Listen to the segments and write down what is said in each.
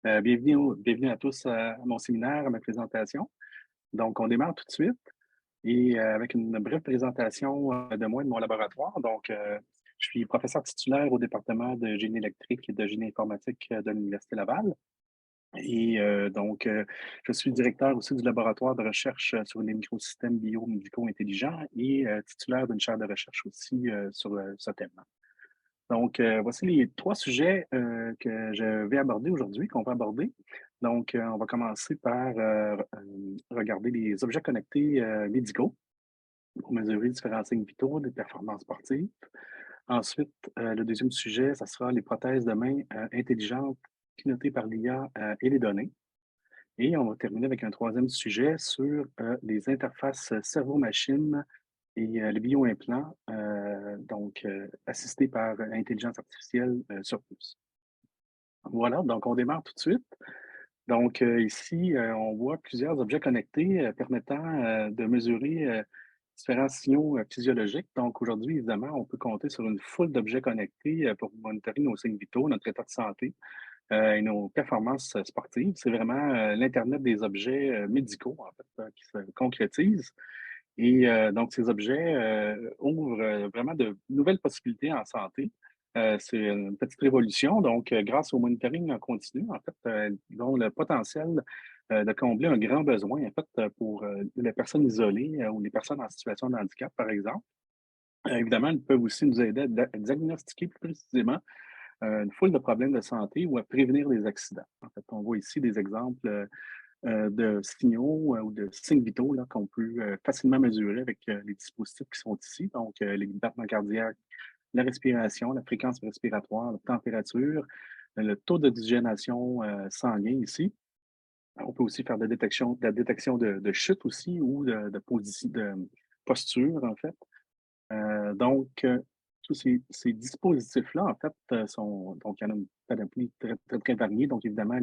Bienvenue à tous à mon séminaire, à ma présentation. Donc, on démarre tout de suite et avec une brève présentation de moi et de mon laboratoire. Donc, je suis professeur titulaire au département de génie électrique et de génie informatique de l'Université Laval. Et je suis directeur aussi du laboratoire de recherche sur les microsystèmes biomédicaux intelligents et titulaire d'une chaire de recherche aussi sur ce thème. Donc, voici les 3 sujets, que je vais aborder aujourd'hui, qu'on va aborder. Donc, on va commencer par, regarder les objets connectés, médicaux pour mesurer différents signes vitaux des performances sportives. Ensuite, le deuxième sujet, ça sera les prothèses de main, intelligentes pilotées par l'IA, et les données. Et on va terminer avec un troisième sujet sur, les interfaces cerveau-machine et les bio-implants, assistés par intelligence artificielle, sur puce. Voilà, donc on démarre tout de suite. Donc, ici, on voit plusieurs objets connectés, permettant, de mesurer, différents signaux, physiologiques. Donc aujourd'hui, évidemment, on peut compter sur une foule d'objets connectés, pour monitorer nos signes vitaux, notre état de santé, et nos performances, sportives. C'est vraiment, l'internet des objets, médicaux, en fait, qui se concrétise. Et donc ces objets, ouvrent, vraiment de nouvelles possibilités en santé. C'est une petite révolution. Donc, grâce au monitoring en continu, en fait, ils ont le potentiel, de combler un grand besoin, en fait, pour, les personnes isolées, ou les personnes en situation de handicap, par exemple. Évidemment, ils peuvent aussi nous aider à diagnostiquer plus précisément, une foule de problèmes de santé ou à prévenir des accidents. En fait, on voit ici des exemples, de signaux, ou de signes vitaux là, qu'on peut, facilement mesurer avec, les dispositifs qui sont ici. Donc, les battements cardiaques, la respiration, la fréquence respiratoire, la température, le taux d'oxygénation, sanguin ici. On peut aussi faire de la détection de chute aussi ou de posture, en fait. Tous ces dispositifs-là, en fait, sont donc il y en a une panoplie très, très, très variée. Donc évidemment,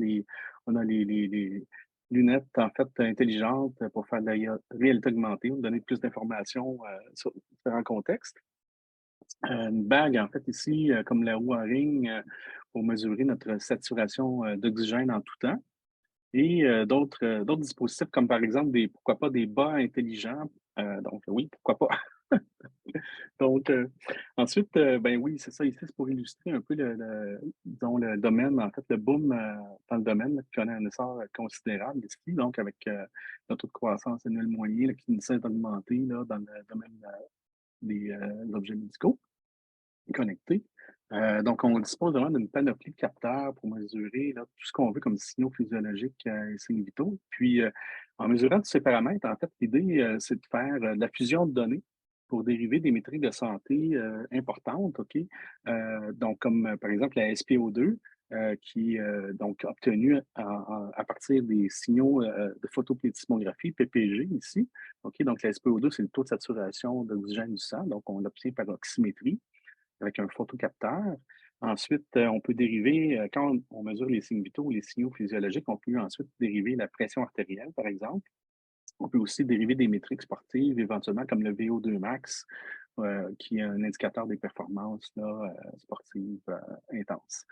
on a les lunettes, en fait, intelligentes pour faire de la réalité augmentée, nous donner plus d'informations, sur différents contextes. Une bague, en fait, ici, comme la Oura Ring, pour mesurer notre saturation, d'oxygène en tout temps. Et d'autres dispositifs comme, par exemple, pourquoi pas des bas intelligents. Donc oui, pourquoi pas? Donc, ensuite, ben oui, c'est ça ici, c'est pour illustrer un peu disons le domaine, en fait, le boom, dans le domaine là, qui connaît un essor considérable ici, donc avec, le taux de croissance annuel moyen là, qui ne cesse d'augmenter là, dans le domaine, des, objets médicaux connectés. Donc on dispose vraiment d'une panoplie de capteurs pour mesurer là, tout ce qu'on veut comme signaux physiologiques, et signes vitaux. Puis, en mesurant tous ces paramètres, en fait, l'idée, c'est de faire, de la fusion de données pour dériver des métriques de santé, importantes, OK? Donc comme, par exemple, la SpO2, qui est, donc obtenue à partir des signaux, de photoplétismographie, PPG ici. OK? Donc la SpO2, c'est le taux de saturation d'oxygène du sang, donc on l'obtient par oxymétrie avec un photocapteur. Ensuite, on peut dériver, quand on mesure les signes vitaux ou les signaux physiologiques, on peut ensuite dériver la pression artérielle, par exemple. On peut aussi dériver des métriques sportives, éventuellement comme le VO2 max, qui est un indicateur des performances là, sportives intenses.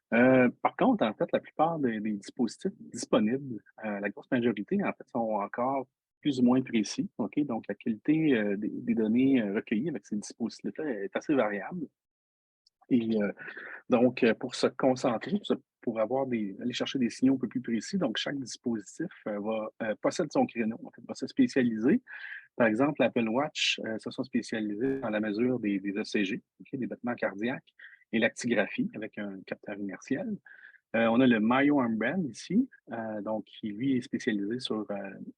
Par contre, en fait, la plupart des dispositifs disponibles, la grosse majorité, en fait, sont encore plus ou moins précis. OK? Donc, la qualité des données recueillies avec ces dispositifs-là est assez variable. Et pour se concentrer, pour aller chercher des signaux un peu plus précis, donc chaque dispositif possède son créneau, en fait, va se spécialiser. Par exemple, l'Apple Watch se sont spécialisés dans la mesure des ECG, ok, des battements cardiaques, et l'actigraphie avec un capteur inertiel. On a le Mayo Armband ici, donc qui lui est spécialisé sur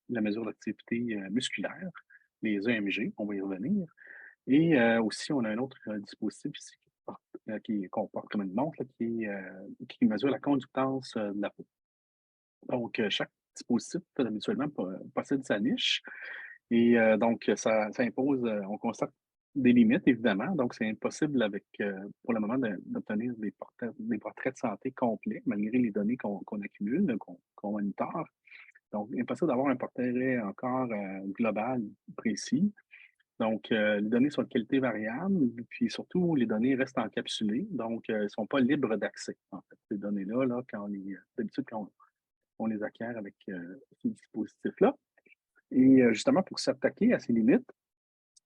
la mesure d'activité musculaire, les EMG, on va y revenir. Et aussi, on a un autre dispositif ici qui comporte comme une montre là, qui mesure la conductance de la peau. Donc, chaque dispositif habituellement possède sa niche et ça impose, on constate des limites évidemment. Donc, c'est impossible pour le moment d'obtenir des portraits de santé complets malgré les données qu'on accumule, qu'on monitore. Donc, impossible d'avoir un portrait encore global, précis. Donc, les données sont de qualité variable, puis surtout, les données restent encapsulées, donc elles ne sont pas libres d'accès, en fait. Ces données-là, là, d'habitude, quand on les acquiert avec ce dispositif-là. Et justement, pour s'attaquer à ces limites,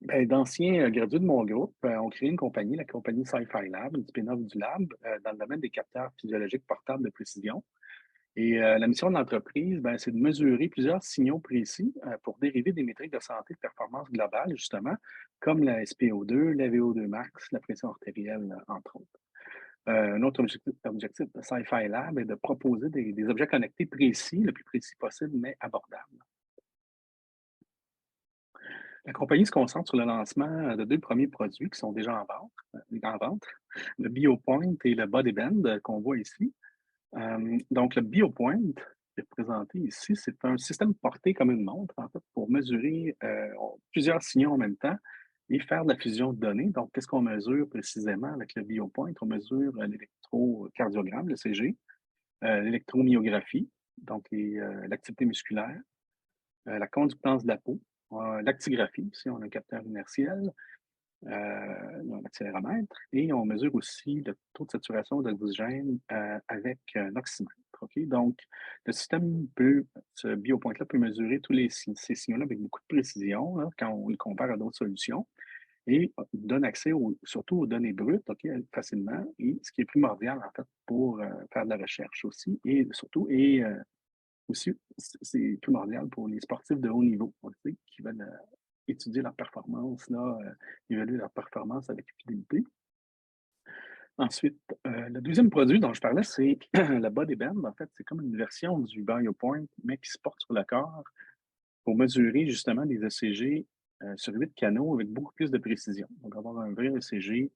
ben, d'anciens gradués de mon groupe ont créé une compagnie, la compagnie Sci-Fi Lab, une spin-off du lab, dans le domaine des capteurs physiologiques portables de précision. Et la mission de l'entreprise, ben, c'est de mesurer plusieurs signaux précis pour dériver des métriques de santé de performance globale, justement, comme la SpO2, la VO2 max, la pression artérielle, entre autres. Un autre objectif de Sci-Fi Lab est de proposer des objets connectés précis, le plus précis possible, mais abordables. La compagnie se concentre sur le lancement de deux premiers produits qui sont déjà en vente, le BioPoint et le BodyBand qu'on voit ici. Donc, le BioPoint, qui est présenté ici, c'est un système porté comme une montre, en fait, pour mesurer plusieurs signaux en même temps et faire de la fusion de données. Donc, qu'est-ce qu'on mesure précisément avec le BioPoint? On mesure l'électrocardiogramme, le CG, l'électromyographie, donc l'activité musculaire, la conductance de la peau, l'actigraphie, si on a un capteur inertiel, un accéléromètre, et on mesure aussi le taux de saturation d'oxygène avec un oxymètre. OK? Donc, ce biopoint-là peut mesurer ces signaux-là avec beaucoup de précision là, quand on le compare à d'autres solutions et donne accès surtout aux données brutes, OK, facilement, et ce qui est primordial en fait pour faire de la recherche aussi, et surtout, et aussi, c'est primordial pour les sportifs de haut niveau, on le sait, qui veulent étudier leur performance, là, évaluer leur performance avec fidélité. Ensuite, le deuxième produit dont je parlais, c'est le Body Band. En fait, c'est comme une version du BioPoint, mais qui se porte sur le corps pour mesurer justement des ECG sur 8 canaux avec beaucoup plus de précision. Donc, avoir un vrai ECG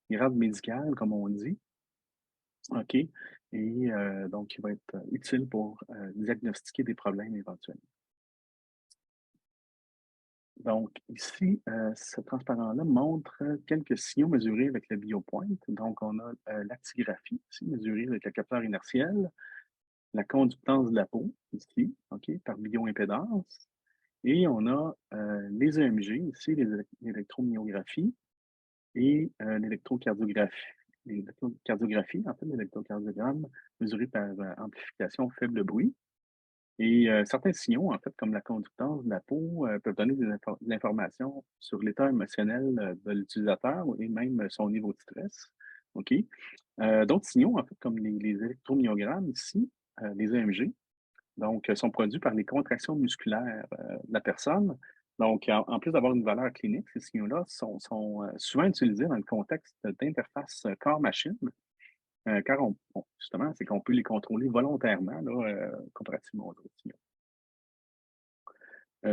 grade médical, comme on dit. OK. Et donc, il va être utile pour diagnostiquer des problèmes éventuels. Donc, ici, ce transparent-là montre quelques signaux mesurés avec le BioPoint. Donc, on a l'actigraphie, ici, mesurée avec le capteur inertiel, la conductance de la peau, ici, OK, par bioimpédance. Et on a les EMG, ici, l'électromyographie et l'électrocardiographie, en fait, l'électrocardiogramme mesuré par amplification faible bruit. Et certains signaux, en fait, comme la conductance de la peau, peuvent donner de l'information sur l'état émotionnel de l'utilisateur et même son niveau de stress. OK? D'autres signaux, en fait, comme les électromyogrammes ici, les EMG, donc, sont produits par les contractions musculaires de la personne. Donc, en plus d'avoir une valeur clinique, ces signaux-là sont souvent utilisés dans le contexte d'interface corps-machine, car justement, c'est qu'on peut les contrôler volontairement, là, comparativement aux autres signaux.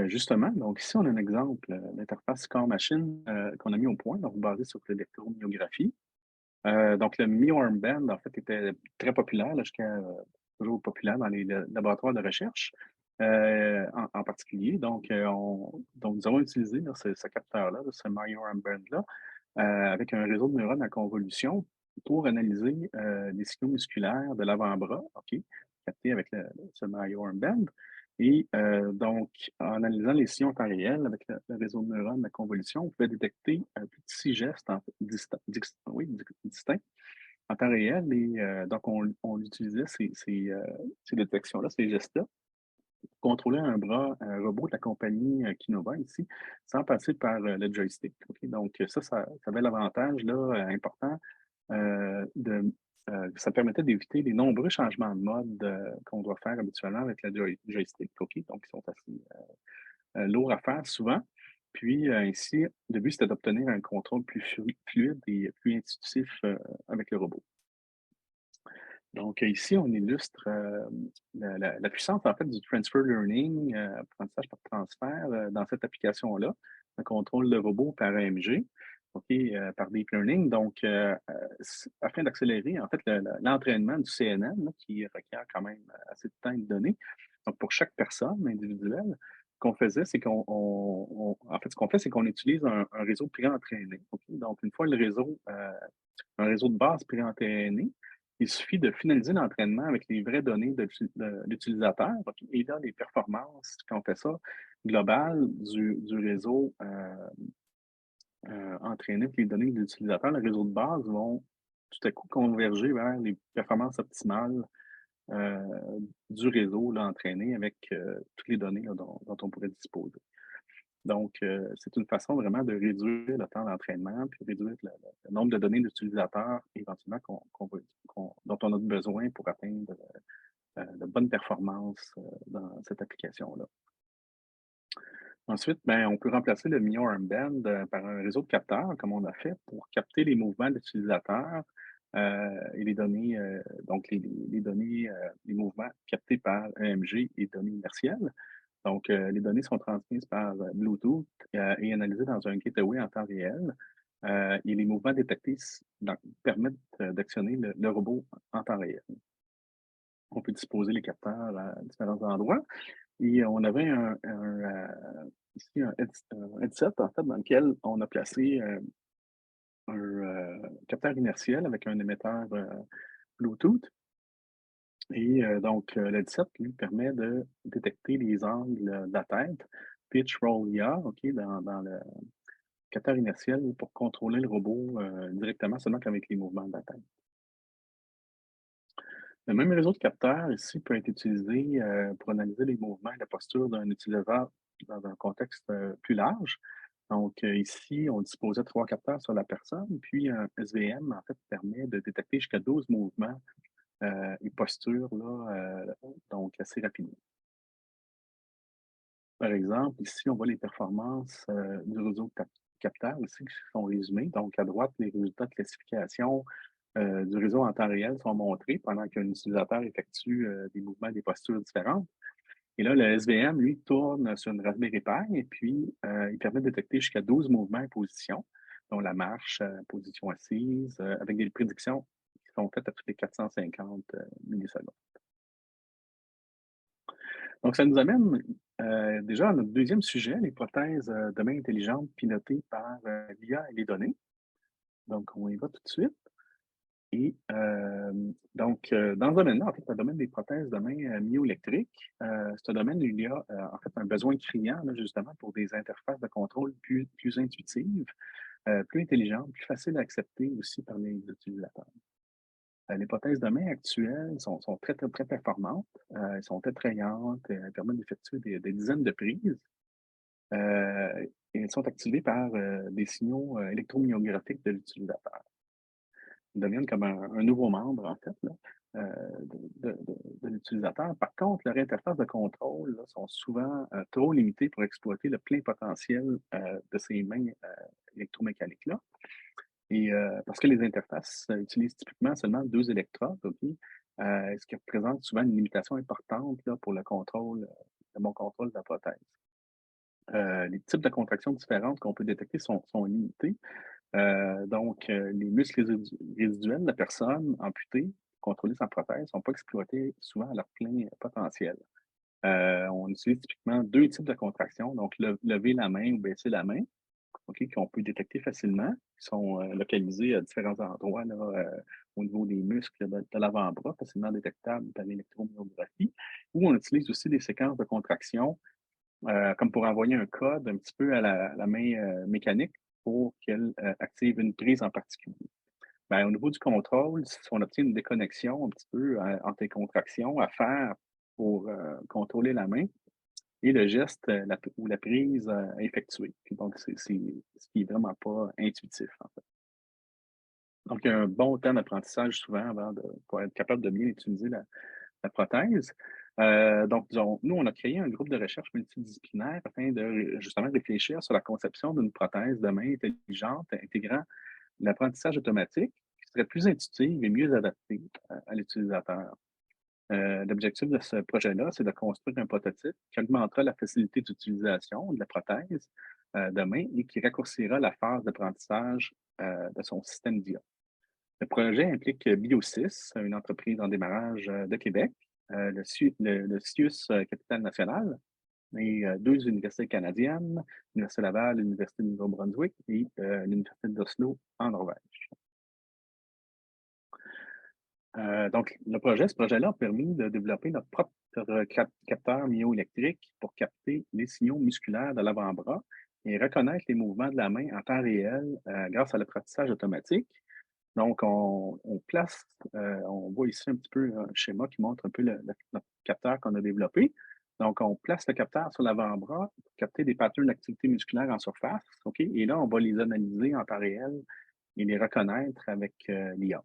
Justement, donc ici, on a un exemple d'interface corps-machine qu'on a mis au point, donc basé sur l'électromyographie. Donc, le MyoArmband, en fait, était très populaire, là, jusqu'à toujours populaire dans les laboratoires de recherche, en particulier. Donc, donc, nous avons utilisé là, ce capteur-là, ce MyoArmband-là, avec un réseau de neurones à convolution pour analyser les signaux musculaires de l'avant-bras, OK, captés avec ce MyoArmband. Et donc, en analysant les signaux en temps réel avec le réseau de neurones à convolution, on pouvait détecter plus de 6 gestes distincts en temps réel. Et donc, on utilisait ces détections-là, ces gestes-là, pour contrôler un robot de la compagnie Kinova ici, sans passer par le joystick. OK? Donc, ça avait l'avantage là, important de ça permettait d'éviter les nombreux changements de mode qu'on doit faire habituellement avec le joystick, OK? Donc, ils sont assez lourds à faire souvent. Puis, ici, le but, c'était d'obtenir un contrôle plus fluide et plus intuitif avec le robot. Donc, ici, on illustre la puissance, en fait, du transfer learning, apprentissage par transfert, dans cette application-là. On contrôle le robot par AMG, OK, par deep learning. Donc, afin d'accélérer, en fait, l'entraînement du CNN, là, qui requiert quand même assez de temps et de données. Donc, pour chaque personne individuelle, ce qu'on faisait, c'est en fait, ce qu'on fait, c'est qu'on utilise un réseau pré-entraîné. OK? Donc, une fois un réseau de base pré-entraîné, il suffit de finaliser l'entraînement avec les vraies données de l'utilisateur. OK? Et là, les performances, quand on fait ça, global du réseau entraîné avec les données de l'utilisateur, le réseau de base vont tout à coup converger vers les performances optimales euh, du réseau là, entraîné avec toutes les données là, dont on pourrait disposer. Donc, c'est une façon vraiment de réduire le temps d'entraînement, puis réduire le nombre de données d'utilisateurs éventuellement dont on a besoin pour atteindre de bonnes performances dans cette application-là. Ensuite, ben, on peut remplacer le million armband par un réseau de capteurs, comme on a fait, pour capter les mouvements de l'utilisateur et les données, donc les données, les mouvements captés par EMG et données inertielles. Donc, les données sont transmises par Bluetooth et analysées dans un gateway en temps réel. Et les mouvements détectés permettent d'actionner le robot en temps réel. On peut disposer les capteurs à différents endroits. Et on avait ici un headset en fait, dans lequel on a placé un capteur inertiel avec un émetteur Bluetooth. Et donc, l'headset lui permet de détecter les angles de la tête, pitch, roll, yaw, OK, dans le capteur inertiel pour contrôler le robot directement seulement qu'avec les mouvements de la tête. Le même réseau de capteurs ici peut être utilisé pour analyser les mouvements et la posture d'un utilisateur dans un contexte plus large. Donc, ici, on disposait de 3 capteurs sur la personne, puis un SVM, en fait, permet de détecter jusqu'à 12 mouvements et postures, là, donc assez rapidement. Par exemple, ici, on voit les performances du réseau de capteurs ici qui sont résumées. Donc, à droite, les résultats de classification du réseau en temps réel sont montrés pendant qu'un utilisateur effectue des mouvements, des postures différentes. Et là, le SVM, lui, tourne sur une Raspberry Pi et puis il permet de détecter jusqu'à 12 mouvements et positions, dont la marche, position assise, avec des prédictions qui sont faites à toutes les 450 millisecondes. Donc, ça nous amène déjà à notre deuxième sujet, les prothèses de main intelligentes pilotées par l'IA et les données. Donc, on y va tout de suite. Et donc, dans ce domaine-là, en fait, le domaine des prothèses de main myoélectriques, c'est un domaine où il y a en fait un besoin criant, là, justement, pour des interfaces de contrôle plus intuitives, plus intelligentes, plus faciles à accepter aussi par les utilisateurs. Les prothèses de main actuelles sont très, très, très performantes. Elles sont attrayantes, elles permettent d'effectuer des dizaines de prises. Et elles sont activées par des signaux électromyographiques de l'utilisateur. Ils deviennent comme un nouveau membre, en fait, là, de l'utilisateur. Par contre, leurs interfaces de contrôle là, sont souvent trop limitées pour exploiter le plein potentiel de ces mains électromécaniques-là. Et parce que les interfaces utilisent typiquement seulement 2 électrodes, OK? Ce qui représente souvent une limitation importante là, pour le bon contrôle de la prothèse. Les types de contractions différentes qu'on peut détecter sont limités. Donc, les muscles résiduels de la personne amputée, contrôler sa prothèse, ne sont pas exploités souvent à leur plein potentiel. On utilise typiquement 2 types de contractions, donc lever la main ou baisser la main, OK, qu'on peut détecter facilement, qui sont localisés à différents endroits là, au niveau des muscles de l'avant-bras, facilement détectables par l'électromyographie. Ou on utilise aussi des séquences de contractions, comme pour envoyer un code un petit peu à la main mécanique pour qu'elle active une prise en particulier. Ben, au niveau du contrôle, si on obtient une déconnexion un petit peu entre les contractions à faire pour contrôler la main et le geste ou la prise à effectuer. Puis donc, c'est ce qui est vraiment pas intuitif, en fait. Donc, il y a un bon temps d'apprentissage souvent pour être capable de bien utiliser la prothèse. Donc, nous, on a créé un groupe de recherche multidisciplinaire afin de justement réfléchir sur la conception d'une prothèse de main intelligente intégrant l'apprentissage automatique qui serait plus intuitive et mieux adaptée à l'utilisateur. L'objectif de ce projet-là, c'est de construire un prototype qui augmentera la facilité d'utilisation de la prothèse de main et qui raccourcira la phase d'apprentissage de son système d'IA. Le projet implique Biosys, une entreprise en démarrage de Québec, le CIUS Capital National et 2 universités canadiennes, l'Université Laval, l'Université de Nouveau-Brunswick et l'Université d'Oslo en Norvège. Donc, ce projet-là a permis de développer notre propre capteur myoélectrique pour capter les signaux musculaires de l'avant-bras et reconnaître les mouvements de la main en temps réel grâce à l'apprentissage automatique. Donc, on voit ici un petit peu un schéma qui montre un peu notre capteur qu'on a développé. Donc, on place le capteur sur l'avant-bras pour capter des patterns d'activité musculaire en surface. OK? Et là, on va les analyser en temps réel et les reconnaître avec l'IA.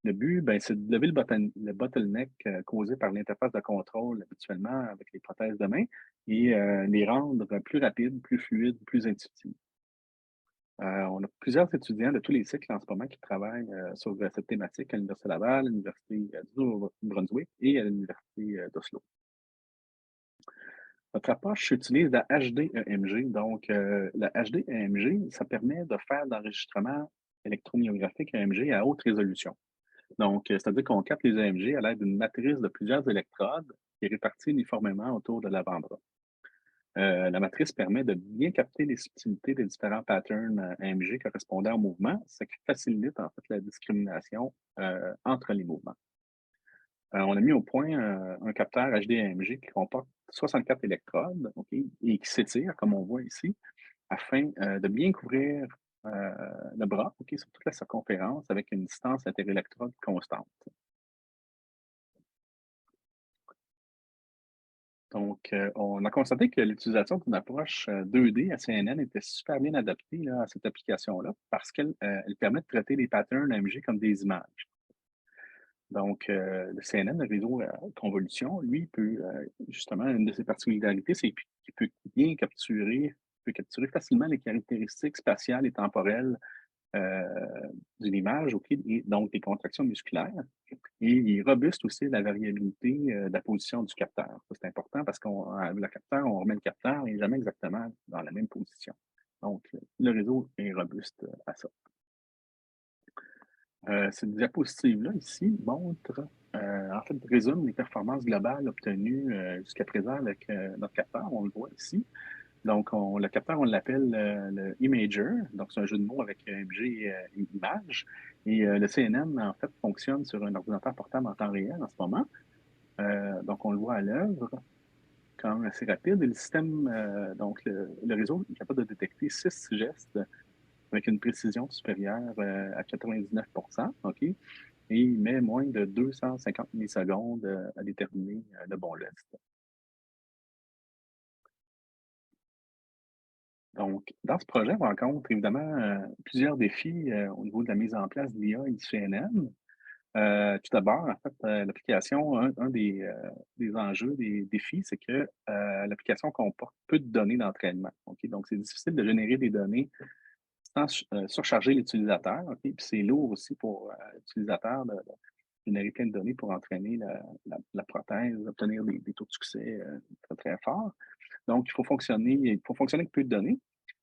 Le but, ben, c'est de lever le bottleneck causé par l'interface de contrôle habituellement avec les prothèses de main et les rendre plus rapides, plus fluides, plus intuitifs. On a plusieurs étudiants de tous les cycles en ce moment qui travaillent sur cette thématique à l'Université Laval, à l'Université du Nouveau-Brunswick et à l'Université d'Oslo. Notre approche utilise la HDEMG. Donc, la HDEMG, ça permet de faire de l'enregistrement électromyographique EMG à haute résolution. Donc, c'est-à-dire qu'on capte les EMG à l'aide d'une matrice de plusieurs électrodes qui est répartie uniformément autour de l'avant-bras. La matrice permet de bien capter les subtilités des différents patterns EMG correspondant au mouvement, ce qui facilite en fait la discrimination entre les mouvements. On a mis au point un capteur HD-EMG qui comporte 64 électrodes, ok, et qui s'étire, comme on voit ici, afin de bien couvrir le bras, ok, sur toute la circonférence avec une distance interélectrode constante. Donc, on a constaté que l'utilisation d'une approche 2D à CNN était super bien adaptée là, à cette application-là parce qu'elle elle permet de traiter les patterns AMG comme des images. Donc, le CNN, le réseau à convolution, lui, peut justement, une de ses particularités, c'est qu'il peut bien peut capturer facilement les caractéristiques spatiales et temporelles d'une image, OK, et donc des contractions musculaires. Et il robuste aussi la variabilité de la position du capteur. Ça, c'est important parce qu'avec le capteur, on remet le capteur et jamais exactement dans la même position. Donc, le réseau est robuste à ça. Cette diapositive-là, ici, en fait, résume les performances globales obtenues jusqu'à présent avec notre capteur. On le voit ici. Donc, le capteur, on l'appelle le Imager. Donc, c'est un jeu de mots avec MG et image. Et le CNN, en fait, fonctionne sur un ordinateur portable en temps réel en ce moment. Donc, on le voit à l'œuvre, quand même assez rapide. Et le système, donc, le réseau est capable de détecter 6 gestes avec une précision supérieure à 99 OK? Et il met moins de 250 millisecondes à déterminer le bon geste. Donc, dans ce projet, on rencontre évidemment plusieurs défis au niveau de la mise en place de l'IA et du CNN. Tout d'abord, en fait, l'application, un des enjeux, des défis, c'est que l'application comporte peu de données d'entraînement. OK? Donc, c'est difficile de générer des données sans surcharger l'utilisateur. OK? Puis c'est lourd aussi pour l'utilisateur de générer plein de données pour entraîner la prothèse, obtenir des taux de succès très, très forts. Donc, il faut fonctionner avec peu de données.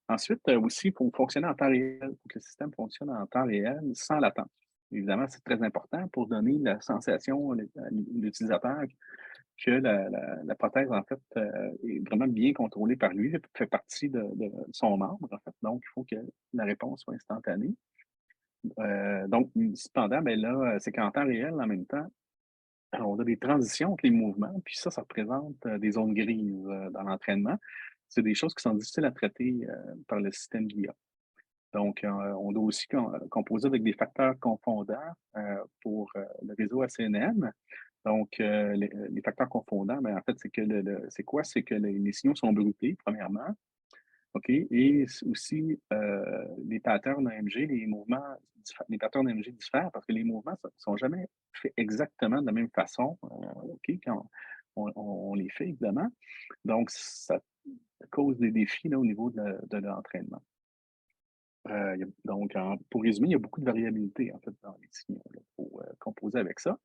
Ensuite, aussi, il faut fonctionner en temps réel. Il faut que le système fonctionne en temps réel sans latence. Évidemment, c'est très important pour donner la sensation à l'utilisateur que la prothèse, en fait, est vraiment bien contrôlée par lui, fait partie de son membre, en fait. Donc, il faut que la réponse soit instantanée. Donc, cependant, ben là, c'est qu'en temps réel, en même temps, on a des transitions entre les mouvements, puis ça représente des zones grises dans l'entraînement. C'est des choses qui sont difficiles à traiter par le système d'IA. Donc, on doit aussi composer avec des facteurs confondants pour le réseau ACNM. Donc, les facteurs confondants, ben, en fait, c'est que c'est quoi? C'est que les signaux sont brutés, premièrement. OK? Et aussi, les patterns AMG, les patterns AMG diffèrent parce que les mouvements ne sont jamais faits exactement de la même façon, OK? Quand on les fait, évidemment. Donc, ça cause des défis là, au niveau de l'entraînement. Donc, pour résumer, il y a beaucoup de variabilité, en fait, dans les signaux. Il faut composer avec ça.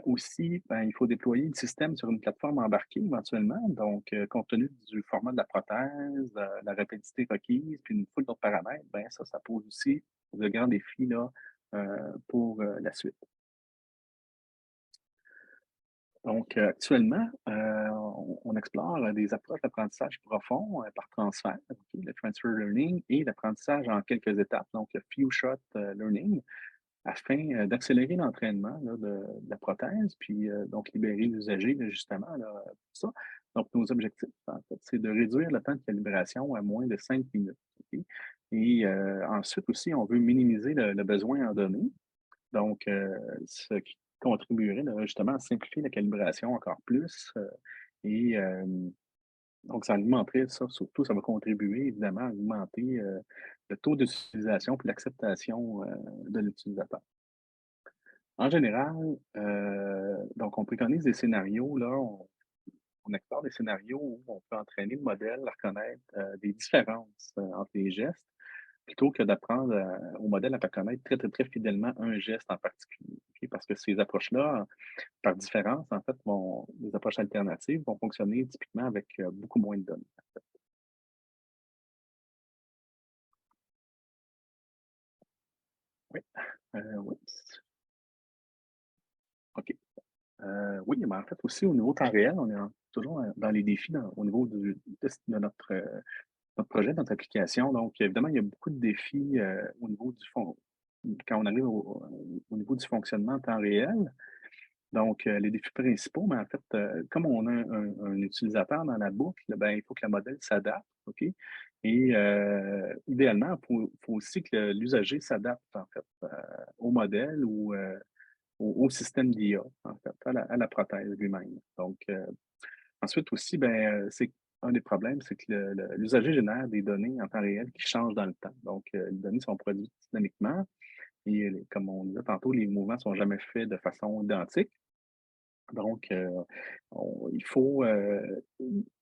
Aussi, ben, il faut déployer le système sur une plateforme embarquée éventuellement. Donc, compte tenu du format de la prothèse, la rapidité requise, puis une foule d'autres paramètres, ben, ça pose aussi de grands défis là, pour la suite. Donc, actuellement, on explore des approches d'apprentissage profond par transfert, ok, le transfer learning et l'apprentissage en quelques étapes, donc le few shot learning. afin, d'accélérer l'entraînement là, de la prothèse, puis, donc libérer l'usager là, justement là, pour ça. Donc nos objectifs, en fait, c'est de réduire le temps de calibration à moins de 5 minutes, OK? Et ensuite aussi, on veut minimiser le besoin en données, donc ce qui contribuerait là, justement à simplifier la calibration encore plus, et donc ça augmenterait ça, surtout ça va contribuer évidemment à augmenter, le taux d'utilisation puis l'acceptation, de l'utilisateur. En général, donc on préconise des scénarios, là, on explore des scénarios où on peut entraîner le modèle à reconnaître, des différences, entre les gestes, plutôt que d'apprendre, au modèle à reconnaître très, très, très fidèlement un geste en particulier, OK? Parce que ces approches-là, par différence, en fait, vont les approches alternatives vont fonctionner typiquement avec, beaucoup moins de données. Oui, oui, OK. Oui, mais en fait aussi au niveau temps réel, on est toujours, dans les défis au niveau de notre projet, notre application. Donc évidemment, il y a beaucoup de défis, au niveau du fond quand on arrive au niveau du fonctionnement en temps réel. Donc les défis principaux, mais en fait, comme on a un utilisateur dans la boucle, ben, il faut que le modèle s'adapte, OK? Et idéalement, il faut aussi que l'usager s'adapte en fait, au modèle ou au système d'IA, en fait, à la prothèse lui-même. Donc, ensuite aussi, ben, c'est un des problèmes, c'est que l'usager génère des données en temps réel qui changent dans le temps. Donc, les données sont produites dynamiquement et comme on disait tantôt, les mouvements ne sont jamais faits de façon identique. Donc, il faut,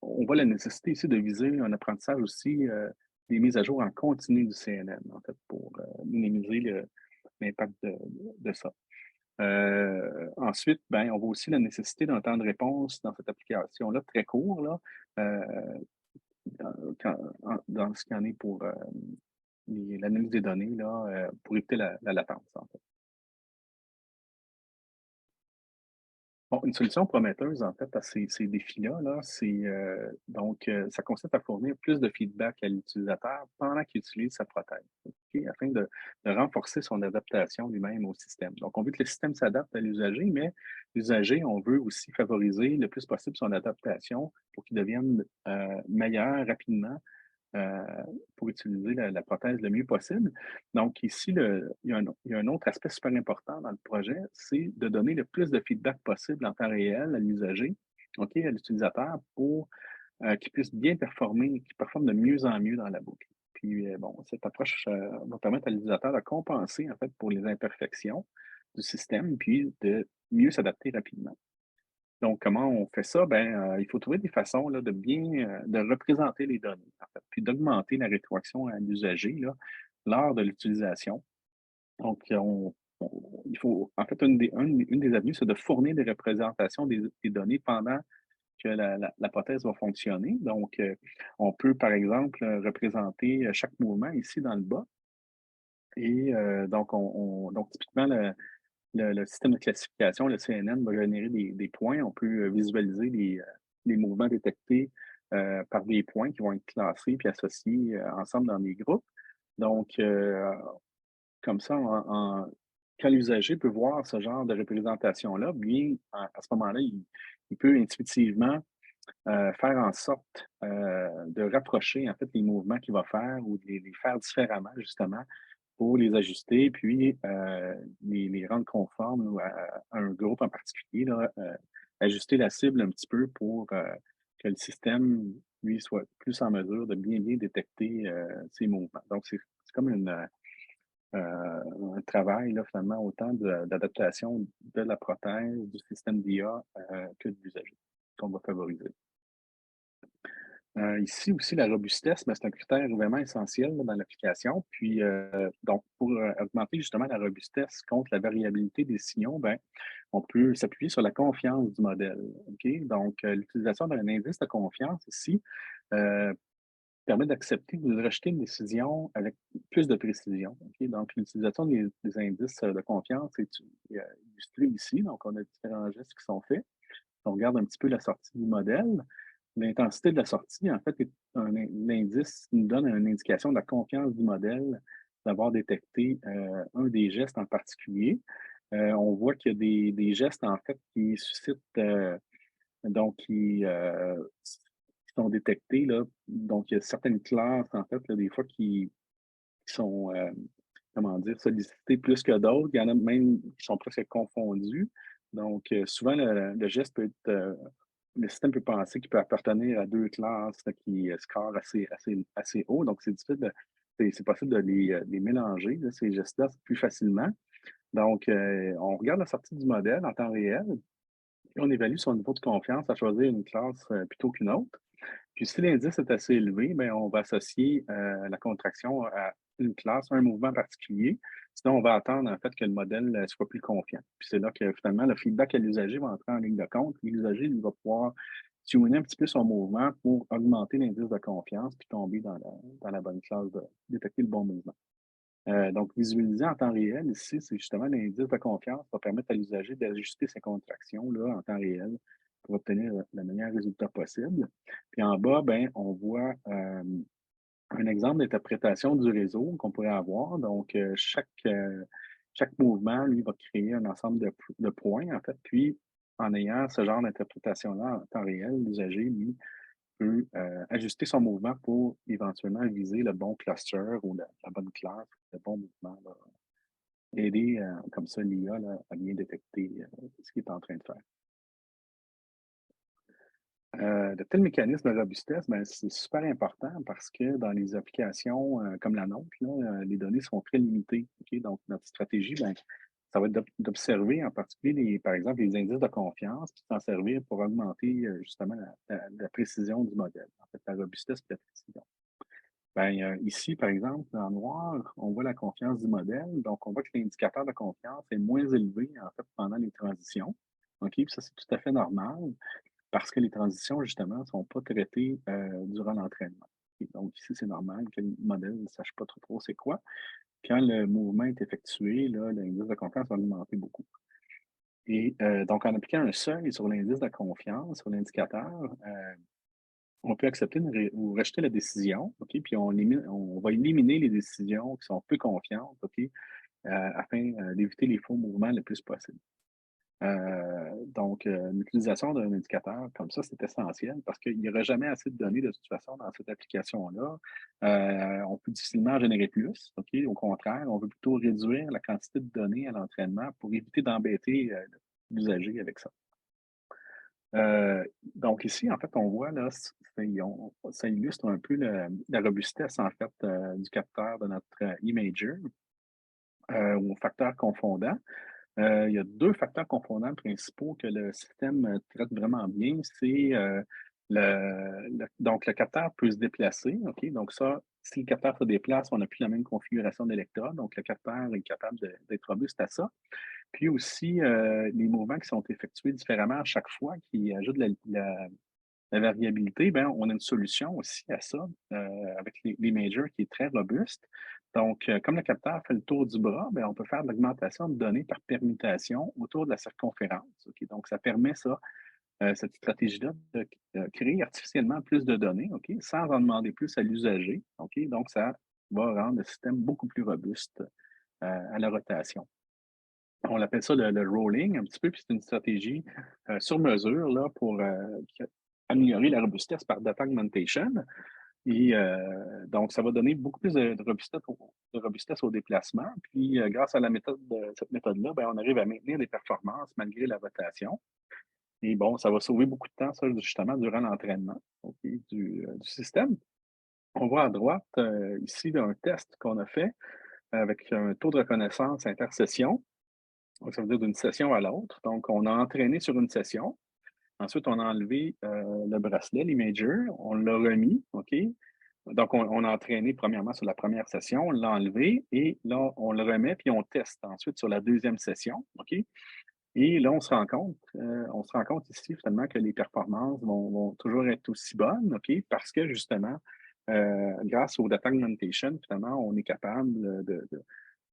on voit la nécessité ici de viser un apprentissage aussi, des mises à jour en continu du CNN, en fait, pour minimiser l'impact de ça. Ensuite, ben, on voit aussi la nécessité d'un temps de réponse dans cette application-là très court, là, dans ce qu'il y en est pour l'analyse des données, là, pour éviter la latence, en fait. Bon, une solution prometteuse, en fait, à ces défis-là, là, c'est donc ça consiste à fournir plus de feedback à l'utilisateur pendant qu'il utilise sa prothèse, OK? Afin de renforcer son adaptation lui-même au système. Donc, on veut que le système s'adapte à l'usager, mais l'usager, on veut aussi favoriser le plus possible son adaptation pour qu'il devienne meilleur rapidement euh, pour utiliser la prothèse le mieux possible. Donc ici, il y a un autre aspect super important dans le projet, c'est de donner le plus de feedback possible en temps réel à l'usager, OK, à l'utilisateur, pour qu'il puisse bien performer, qu'il performe de mieux en mieux dans la boucle. Puis bon, cette approche va permettre à l'utilisateur de compenser en fait pour les imperfections du système, puis de mieux s'adapter rapidement. Donc, comment on fait ça? Ben, il faut trouver des façons là, de bien de représenter les données, en fait, puis d'augmenter la rétroaction à l'usager là, lors de l'utilisation. Donc, il faut, en fait, une des avenues, c'est de fournir des représentations des données pendant que la prothèse va fonctionner. Donc, on peut, par exemple, représenter chaque mouvement ici dans le bas. Et donc, donc, typiquement, le système de classification, le CNN, va générer des points. On peut visualiser les mouvements détectés par des points qui vont être classés puis associés ensemble dans des groupes. Donc, comme ça, quand l'usager peut voir ce genre de représentation-là, bien, à ce moment-là, il peut intuitivement faire en sorte de rapprocher en fait les mouvements qu'il va faire ou de les faire différemment, justement, pour les ajuster, puis les rendre conformes ou à un groupe en particulier, là, ajuster la cible un petit peu pour que le système, lui, soit plus en mesure de bien, bien détecter ces mouvements. Donc, c'est comme un travail, là, finalement, autant d'adaptation de la prothèse, du système d'IA que de l'usager qu'on va favoriser. Ici aussi, la robustesse, ben, c'est un critère vraiment essentiel là, dans l'application. Puis, donc, pour augmenter justement la robustesse contre la variabilité des signaux, ben, on peut s'appuyer sur la confiance du modèle. OK? Donc, l'utilisation d'un indice de confiance ici euh, permet d'accepter ou de rejeter une décision avec plus de précision. OK? Donc, l'utilisation des indices de confiance est illustrée ici. Donc, on a différents gestes qui sont faits. On regarde un petit peu la sortie du modèle. L'intensité de la sortie, en fait, est l'indice qui nous donne une indication de la confiance du modèle d'avoir détecté un des gestes en particulier. On voit qu'il y a des gestes, en fait, qui suscitent, donc qui sont détectés, là. Donc, il y a certaines classes, en fait, là, des fois, qui sont, comment dire, sollicitées plus que d'autres. Il y en a même qui sont presque confondus. Donc, souvent, le geste peut être, le système peut penser qu'il peut appartenir à 2 classes là, qui, scorent assez haut. Donc, c'est difficile c'est possible de les mélanger, là, ces gestes-là, plus facilement. Donc, on regarde la sortie du modèle en temps réel et on évalue son niveau de confiance à choisir une classe, plutôt qu'une autre. Puis si l'indice est assez élevé, bien, on va associer, la contraction à une classe, un mouvement particulier. Sinon, on va attendre en fait que le modèle, soit plus confiant. Puis c'est là que finalement le feedback à l'usager va entrer en ligne de compte. L'usager, lui, va pouvoir tuner un petit peu son mouvement pour augmenter l'indice de confiance puis tomber dans la bonne classe détecter le bon mouvement. Donc visualiser en temps réel ici, c'est justement l'indice de confiance va permettre à l'usager d'ajuster ses contractions là, en temps réel pour obtenir le meilleur résultat possible. Puis en bas, ben, on voit un exemple d'interprétation du réseau qu'on pourrait avoir. Donc, chaque mouvement, lui, va créer un ensemble de points, en fait. Puis, en ayant ce genre d'interprétation-là en temps réel, l'usager, lui, peut ajuster son mouvement pour éventuellement viser le bon cluster ou la bonne classe, le bon mouvement, là. Aider comme ça l'IA là, à bien détecter ce qu'il est en train de faire. De tels mécanismes de robustesse, ben, c'est super important parce que dans les applications comme la nôtre, là, les données sont très limitées. OK? Donc, notre stratégie, ben, ça va être d'observer en particulier, par exemple, les indices de confiance, puis s'en servir pour augmenter justement la précision du modèle, en fait, la robustesse et la précision. Ben, ici, par exemple, en noir, on voit la confiance du modèle. Donc, on voit que l'indicateur de confiance est moins élevé, en fait, pendant les transitions. OK? Puis ça, c'est tout à fait normal parce que les transitions, justement, ne sont pas traitées durant l'entraînement. Et donc, ici, c'est normal que le modèle ne sache pas trop c'est quoi. Quand le mouvement est effectué, là, l'indice de confiance va augmenter beaucoup. Et donc, en appliquant un seuil sur l'indice de confiance, sur l'indicateur, on peut accepter ou rejeter la décision, OK? Puis on va éliminer les décisions qui sont peu confiantes, OK? Afin d'éviter les faux mouvements le plus possible. Donc, l'utilisation d'un indicateur comme ça, c'est essentiel parce qu'il n'y aura jamais assez de données de toute façon dans cette application-là. On peut difficilement en générer plus, OK? Au contraire, on veut plutôt réduire la quantité de données à l'entraînement pour éviter d'embêter l'usager avec ça. Donc ici, en fait, on voit là, ça illustre un peu la robustesse en fait du capteur de notre imager ou facteur confondant. Il y a 2 facteurs confondants principaux que le système, traite vraiment bien. C'est, donc le capteur peut se déplacer, OK? Donc ça, si le capteur se déplace, on n'a plus la même configuration d'électrode, donc le capteur est capable d'être robuste à ça. Puis aussi, les mouvements qui sont effectués différemment à chaque fois, qui ajoutent la variabilité, ben, on a une solution aussi à ça, avec les majors qui est très robuste. Donc, comme le capteur fait le tour du bras, ben, on peut faire de l'augmentation de données par permutation autour de la circonférence. OK? Donc, ça permet ça, cette stratégie-là, de créer artificiellement plus de données, OK? Sans en demander plus à l'usager. OK? Donc, ça va rendre le système beaucoup plus robuste à la rotation. On appelle ça le rolling un petit peu, puis c'est une stratégie sur mesure là, pour améliorer la robustesse par data augmentation. Et donc, ça va donner beaucoup plus de robustesse au déplacement. Puis, grâce à cette méthode-là, ben, on arrive à maintenir des performances malgré la rotation. Et bon, ça va sauver beaucoup de temps, ça, justement, durant l'entraînement ok, du système. On voit à droite, ici, là, un test qu'on a fait avec un taux de reconnaissance intersession. Donc, ça veut dire d'une session à l'autre. Donc, on a entraîné sur une session. Ensuite, on a enlevé le bracelet, l'imager, on l'a remis, OK? Donc, on a entraîné premièrement sur la première session, on l'a enlevé et là, on le remet puis on teste ensuite sur la deuxième session, OK? Et là, on se rend compte ici finalement que les performances vont toujours être aussi bonnes, OK? Parce que justement, grâce au data augmentation, finalement, on est capable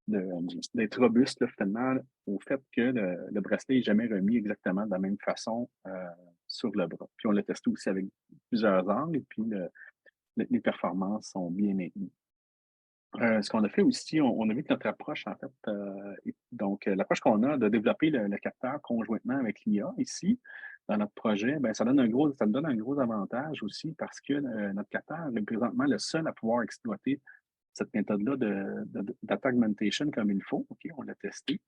d'être robuste là, finalement au fait que le bracelet n'est jamais remis exactement de la même façon sur le bras. Puis on l'a testé aussi avec plusieurs angles, et puis les performances sont bien maintenues. Ce qu'on a fait aussi, on a vu que notre approche, en fait, l'approche qu'on a de développer le capteur conjointement avec l'IA ici, dans notre projet, ben ça nous donne un gros avantage aussi parce que, notre capteur est présentement le seul à pouvoir exploiter cette méthode-là de data augmentation comme il faut. OK, on l'a testé,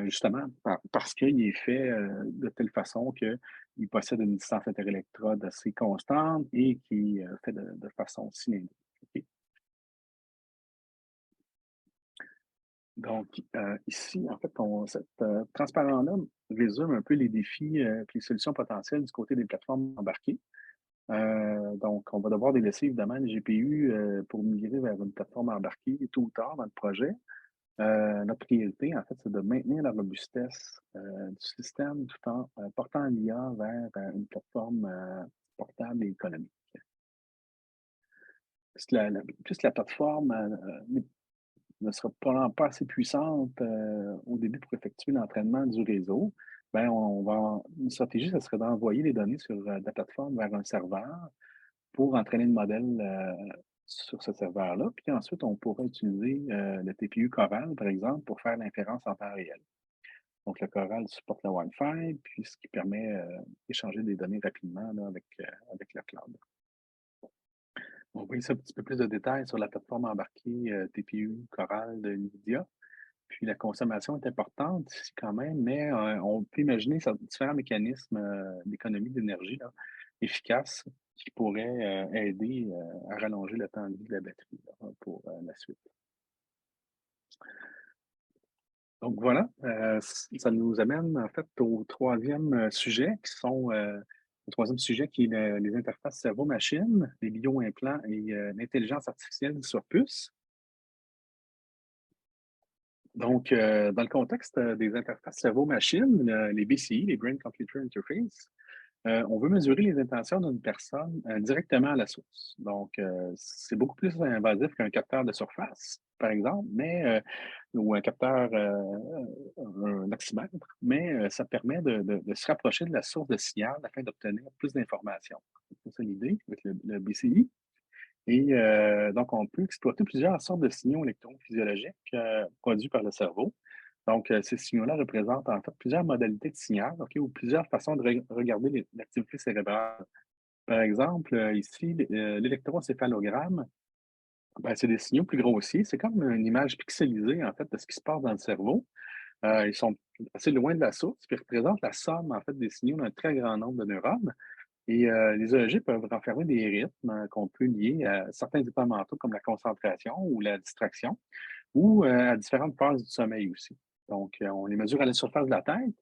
justement parce qu'il est fait, de telle façon qu'il possède une distance interélectrode assez constante et qui est, fait de façon cylindrique. OK? Donc, ici, en fait, transparent-là résume un peu les défis, puis les solutions potentielles du côté des plateformes embarquées. Donc, on va devoir délaisser évidemment les GPU, pour migrer vers une plateforme embarquée tôt ou tard dans le projet. Notre priorité, en fait, c'est de maintenir la robustesse, du système tout en, portant l'IA vers, une plateforme, portable et économique. Plus la plateforme, ne sera probablement pas assez puissante, au début pour effectuer l'entraînement du réseau, ben, une stratégie, ça serait d'envoyer les données sur, la plateforme vers un serveur pour entraîner le modèle, sur ce serveur-là. Puis ensuite, on pourrait utiliser, le TPU Coral, par exemple, pour faire l'inférence en temps réel. Donc le Coral supporte le Wi-Fi, puis ce qui permet, d'échanger des données rapidement là, avec le cloud. On va essayer un petit peu plus de détails sur la plateforme embarquée, TPU Coral de NVIDIA. Puis la consommation est importante ici quand même, mais on peut imaginer différents mécanismes, d'économie d'énergie là, efficaces qui pourraient, aider, à rallonger le temps de vie de la batterie là, pour, la suite. Donc voilà, ça nous amène en fait au troisième sujet le 3e sujet qui est les interfaces cerveau-machine, les bio-implants et l'intelligence artificielle sur puce. Donc, dans le contexte, des interfaces cerveau-machine, les BCI, les Brain Computer Interface, on veut mesurer les intentions d'une personne, directement à la source. Donc, c'est beaucoup plus invasif qu'un capteur de surface, par exemple, ou un capteur, un oxymètre, mais ça permet de se rapprocher de la source de signal afin d'obtenir plus d'informations. C'est ça l'idée avec le BCI. Et donc, on peut exploiter plusieurs sortes de signaux électrophysiologiques produits par le cerveau. Donc, ces signaux-là représentent en fait plusieurs modalités de signal, OK, ou plusieurs façons de regarder l'activité cérébrale. Par exemple, ici, l'électroencéphalogramme, ben, c'est des signaux plus grossiers. C'est comme une image pixelisée, en fait, de ce qui se passe dans le cerveau. Ils sont assez loin de la source, puis représentent la somme, en fait, des signaux d'un très grand nombre de neurones. Et les EEG peuvent renfermer des rythmes qu'on peut lier à certains états mentaux comme la concentration ou la distraction ou à différentes phases du sommeil aussi. Donc, on les mesure à la surface de la tête.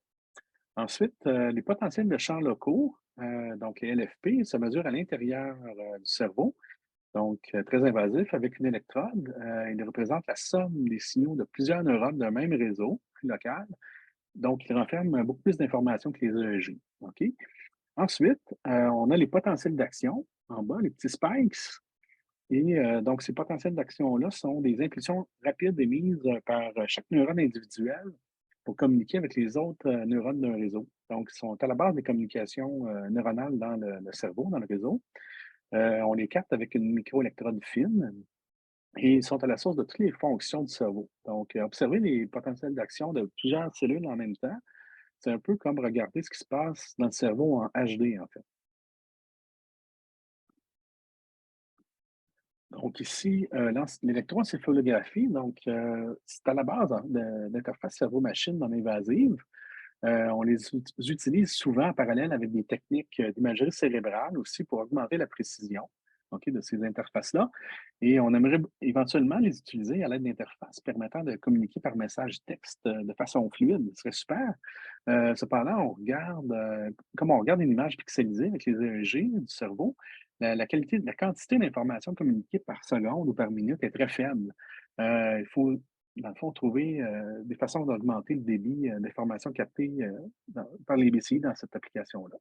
Ensuite, les potentiels de champs locaux, donc les LFP, se mesurent à l'intérieur du cerveau, donc très invasif avec une électrode. Ils représentent la somme des signaux de plusieurs neurones d'un même réseau, plus local. Donc, ils renferment beaucoup plus d'informations que les EEG. OK? Ensuite, on a les potentiels d'action en bas, les petits spikes. Et donc, ces potentiels d'action-là sont des impulsions rapides émises par chaque neurone individuel pour communiquer avec les autres neurones d'un réseau. Donc, ils sont à la base des communications neuronales dans le cerveau, dans le réseau. On les capte avec une microélectrode fine et ils sont à la source de toutes les fonctions du cerveau. Donc, observer les potentiels d'action de plusieurs cellules en même temps, c'est un peu comme regarder ce qui se passe dans le cerveau en HD, en fait. Donc ici, l'électroencéphalographie, donc c'est à la base hein, d'interfaces cerveau-machine non invasives. On les utilise souvent en parallèle avec des techniques d'imagerie cérébrale aussi pour augmenter la précision, OK, de ces interfaces-là. Et on aimerait éventuellement les utiliser à l'aide d'interfaces permettant de communiquer par message texte de façon fluide. Ce serait super. Cependant, comme on regarde une image pixelisée avec les EEG du cerveau, la quantité d'informations communiquées par seconde ou par minute est très faible. Il faut, dans le fond, trouver des façons d'augmenter le débit d'informations captées par les BCI dans cette application-là.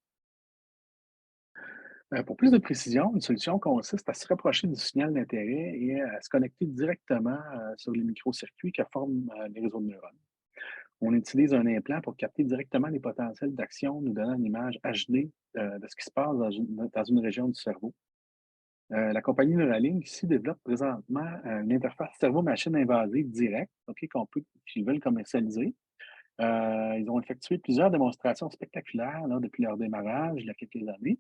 Pour plus de précision, une solution consiste à se rapprocher du signal d'intérêt et à se connecter directement sur les microcircuits que forment les réseaux de neurones. On utilise un implant pour capter directement les potentiels d'action, nous donnant une image HD de ce qui se passe dans une région du cerveau. La compagnie Neuralink ici développe présentement une interface cerveau-machine invasive directe, OK, qu'ils veulent commercialiser. Ils ont effectué plusieurs démonstrations spectaculaires là, depuis leur démarrage il y a quelques années.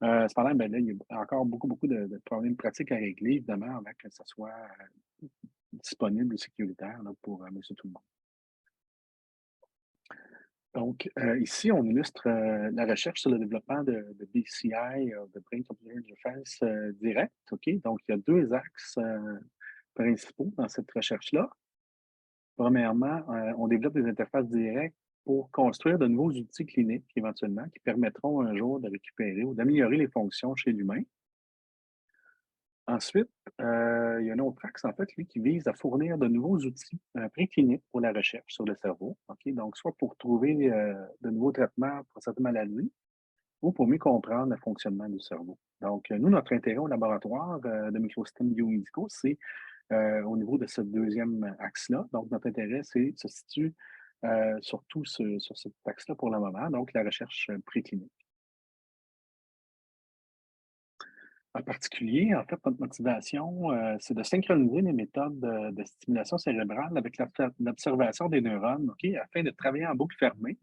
Cependant, ben, là, il y a encore beaucoup de problèmes pratiques à régler, évidemment, avant que ça soit disponible et sécuritaire là, pour monsieur tout le monde. Donc, ici, on illustre la recherche sur le développement de BCI, de Brain Computer Interface direct. OK? Donc, il y a deux axes principaux dans cette recherche-là. Premièrement, on développe des interfaces directes pour construire de nouveaux outils cliniques, éventuellement, qui permettront un jour de récupérer ou d'améliorer les fonctions chez l'humain. Ensuite, il y a un autre axe, en fait, lui, qui vise à fournir de nouveaux outils précliniques pour la recherche sur le cerveau. OK? Donc, soit pour trouver de nouveaux traitements pour certaines maladies ou pour mieux comprendre le fonctionnement du cerveau. Donc, nous, notre intérêt au laboratoire de microsystèmes biomédicaux, c'est au niveau de ce deuxième axe-là. Donc, notre intérêt se situe surtout sur cet axe-là pour le moment, donc la recherche préclinique. En particulier, en fait, notre motivation, c'est de synchroniser les méthodes de stimulation cérébrale avec l'observation des neurones, OK, afin de travailler en boucle fermée.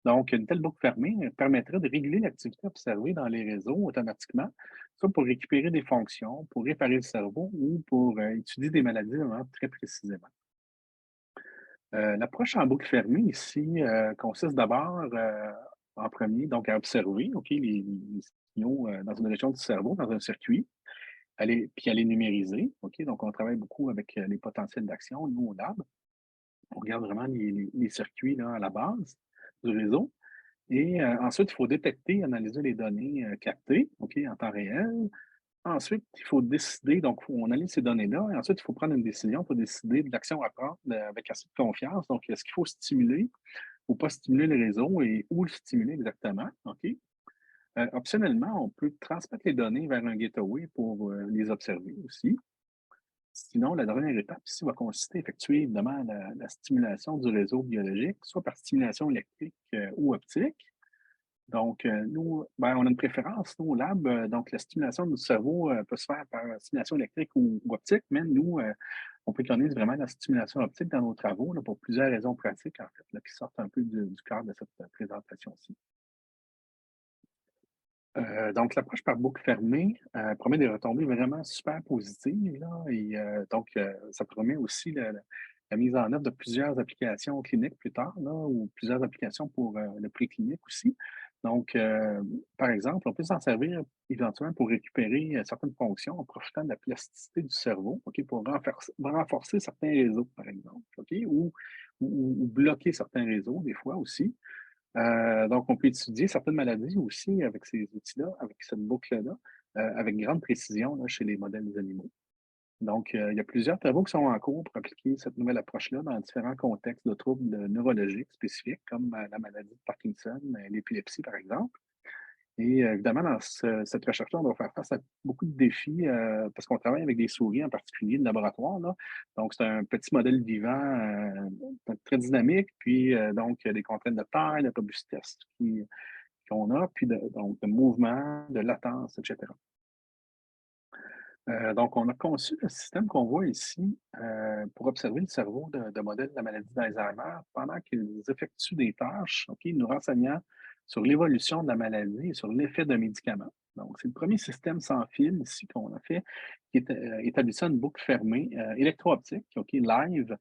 Donc, une telle boucle fermée permettrait de réguler l'activité observée dans les réseaux automatiquement, soit pour récupérer des fonctions, pour réparer le cerveau ou pour étudier des maladies vraiment très précisément. L'approche en boucle fermée ici consiste d'abord en premier, donc à observer OK, les signaux dans une région du cerveau, dans un circuit, puis à les numériser. OK, donc on travaille beaucoup avec les potentiels d'action, nous, au lab. On regarde vraiment les circuits là, à la base du réseau. Et ensuite, il faut détecter, analyser les données captées OK, en temps réel. Ensuite, il faut décider, donc on analyse ces données-là, et ensuite, il faut prendre une décision, il faut décider de l'action à prendre avec assez de confiance. Donc, est-ce qu'il faut stimuler ou pas stimuler le réseau et où le stimuler exactement? OK. Optionnellement, on peut transmettre les données vers un gateway pour les observer aussi. Sinon, la dernière étape ici va consister à effectuer évidemment la stimulation du réseau biologique, soit par stimulation électrique ou optique. Donc, nous, ben, on a une préférence, nous, au lab. Donc, la stimulation du cerveau peut se faire par stimulation électrique ou optique, mais nous, on préconise vraiment la stimulation optique dans nos travaux là, pour plusieurs raisons pratiques, en fait, là, qui sortent un peu du cadre de cette présentation-ci. Donc, l'approche par boucle fermée promet des retombées vraiment super positives, là, et donc, ça promet aussi la mise en œuvre de plusieurs applications cliniques plus tard, là, ou plusieurs applications pour le préclinique aussi. Donc, par exemple, on peut s'en servir éventuellement pour récupérer certaines fonctions en profitant de la plasticité du cerveau, OK, pour renforcer certains réseaux, par exemple, OK, ou bloquer certains réseaux, des fois aussi. Donc, on peut étudier certaines maladies aussi avec ces outils-là, avec cette boucle-là, avec grande précision là, chez les modèles animaux. Donc, il y a plusieurs travaux qui sont en cours pour appliquer cette nouvelle approche-là dans différents contextes de troubles neurologiques spécifiques, comme la maladie de Parkinson, l'épilepsie, par exemple. Et évidemment, dans cette recherche-là, on doit faire face à beaucoup de défis parce qu'on travaille avec des souris en particulier de laboratoire, là. Donc, c'est un petit modèle vivant très dynamique, puis donc, il y a des contraintes de taille, de robustesse qu'on a, puis donc, de mouvement, de latence, etc. Donc, on a conçu le système qu'on voit ici pour observer le cerveau de modèles de la maladie d'Alzheimer pendant qu'ils effectuent des tâches, OK, nous renseignant sur l'évolution de la maladie et sur l'effet d'un médicament. Donc, c'est le premier système sans fil ici qu'on a fait, qui établissant une boucle fermée électro-optique, OK, live,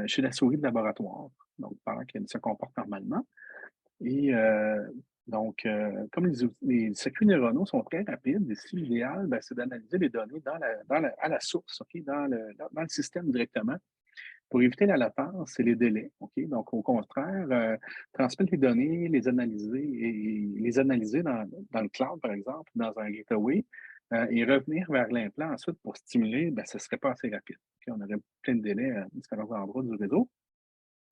chez la souris de laboratoire, donc pendant qu'elle se comporte normalement. Et donc, comme les circuits neuronaux sont très rapides, ici, l'idéal, ben, c'est d'analyser les données à la source, OK, dans le système directement, pour éviter la latence et les délais. OK? Donc, au contraire, transmettre les données, les analyser dans le cloud, par exemple, dans un gateway, et revenir vers l'implant ensuite pour stimuler, ben, ce ne serait pas assez rapide. OK? On aurait plein de délais à différents endroits du réseau.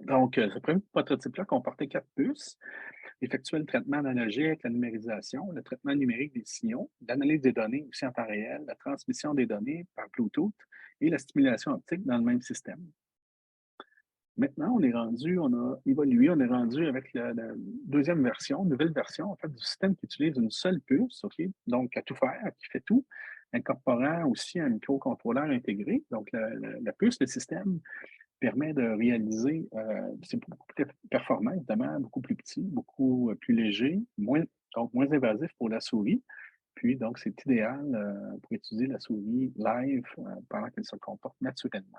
Donc, ce premier prototype-là comportait 4 puces, effectuait le traitement analogique, la numérisation, le traitement numérique des signaux, l'analyse des données aussi en temps réel, la transmission des données par Bluetooth et la stimulation optique dans le même système. Maintenant, on a évolué, on est rendu avec la deuxième version, nouvelle version en fait, du système qui utilise une seule puce, OK, donc à tout faire, qui fait tout, incorporant aussi un microcontrôleur intégré. Donc, la puce, le système, permet de réaliser, c'est beaucoup plus performant, évidemment, beaucoup plus petit, beaucoup plus léger, donc moins invasif pour la souris. Puis, donc, c'est idéal pour utiliser la souris live pendant qu'elle se comporte naturellement.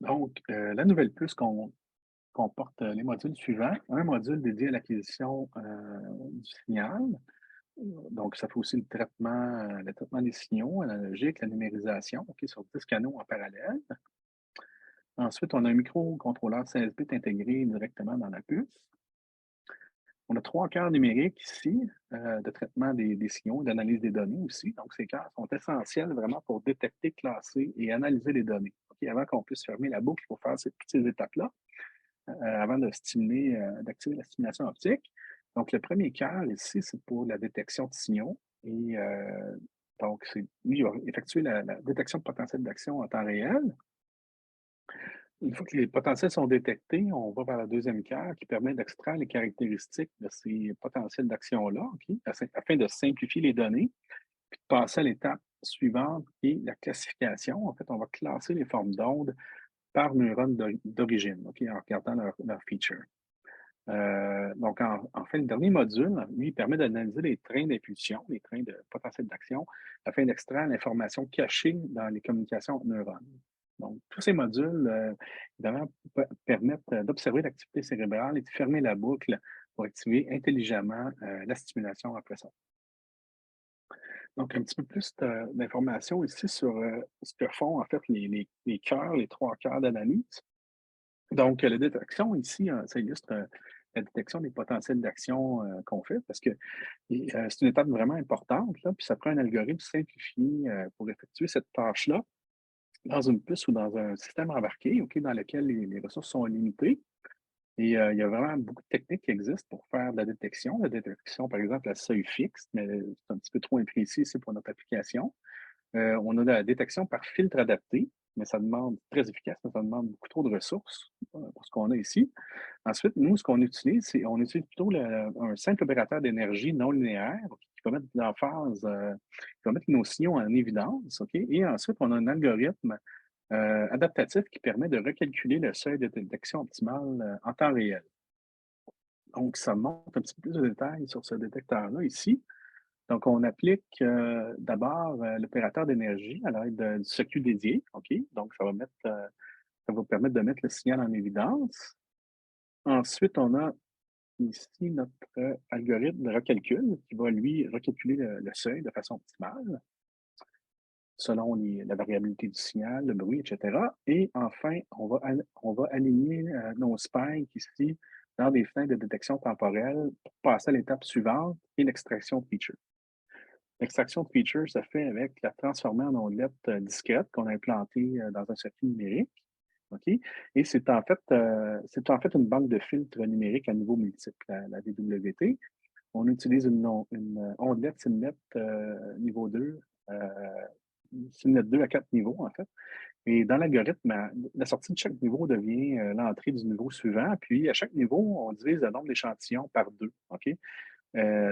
Donc, la nouvelle puce comporte les modules suivants. Un module dédié à l'acquisition du signal. Donc, ça fait aussi le traitement des signaux analogiques, la numérisation, OK, sur 10 canaux en parallèle. Ensuite, on a un microcontrôleur 16 bits intégré directement dans la puce. On a 3 cœurs numériques ici de traitement des signaux et d'analyse des données aussi. Donc, ces cœurs sont essentiels vraiment pour détecter, classer et analyser les données. OK, avant qu'on puisse fermer la boucle pour faire toutes ces étapes-là, avant d'activer la stimulation optique. Donc, le premier cœur ici, c'est pour la détection de signaux. Et donc, lui, il va effectuer la détection de potentiel d'action en temps réel. Une fois que les potentiels sont détectés, on va vers la deuxième cœur qui permet d'extraire les caractéristiques de ces potentiels d'action-là, OK, afin de simplifier les données, puis de passer à l'étape suivante, qui est la classification. En fait, on va classer les formes d'ondes par neurones d'origine, OK, en regardant leur feature. Donc, enfin, le dernier module, lui, permet d'analyser les trains d'impulsion, les trains de potentiel d'action, afin d'extraire l'information cachée dans les communications entre neurones. Donc, tous ces modules, évidemment, permettent d'observer l'activité cérébrale et de fermer la boucle pour activer intelligemment la stimulation après ça. Donc, un petit peu plus d'informations ici sur ce que font en fait les cœurs, les 3 cœurs d'analyse. Donc, la détection ici, ça illustre la détection des potentiels d'action qu'on fait parce que c'est une étape vraiment importante, là, puis ça prend un algorithme simplifié pour effectuer cette tâche-là dans une puce ou dans un système embarqué, OK, dans lequel les ressources sont limitées. Et il y a vraiment beaucoup de techniques qui existent pour faire de la détection. La détection, par exemple, à seuil fixe, mais c'est un petit peu trop imprécis ici pour notre application. On a de la détection par filtre adapté, mais ça demande très efficace, mais ça demande beaucoup trop de ressources pour ce qu'on a ici. Ensuite, nous, ce qu'on utilise, c'est on utilise plutôt un simple opérateur d'énergie non linéaire qui va mettre l'emphase, qui va mettre nos signaux en évidence, OK? Et ensuite, on a un algorithme adaptatif qui permet de recalculer le seuil de détection optimale en temps réel. Donc, ça montre un petit peu plus de détails sur ce détecteur-là ici. Donc, on applique d'abord l'opérateur d'énergie à l'aide du circuit dédié, OK? Donc, ça va permettre de mettre le signal en évidence. Ensuite, on a ici notre algorithme de recalcul qui va, lui, recalculer le seuil de façon optimale selon la variabilité du signal, le bruit, etc. Et enfin, on va aligner nos spikes ici dans des fenêtres de détection temporelle pour passer à l'étape suivante qui est l'extraction de features. L'extraction de features se fait avec la transformer en ondelette discrète qu'on a implantée dans un circuit numérique. OK? Et c'est en fait une banque de filtres numériques à niveau multiple, la DWT. On utilise une ondelette Simnet niveau 2, Simnet 2 à 4 niveaux, en fait. Et dans l'algorithme, la sortie de chaque niveau devient l'entrée du niveau suivant. Puis, à chaque niveau, on divise le nombre d'échantillons par 2. OK?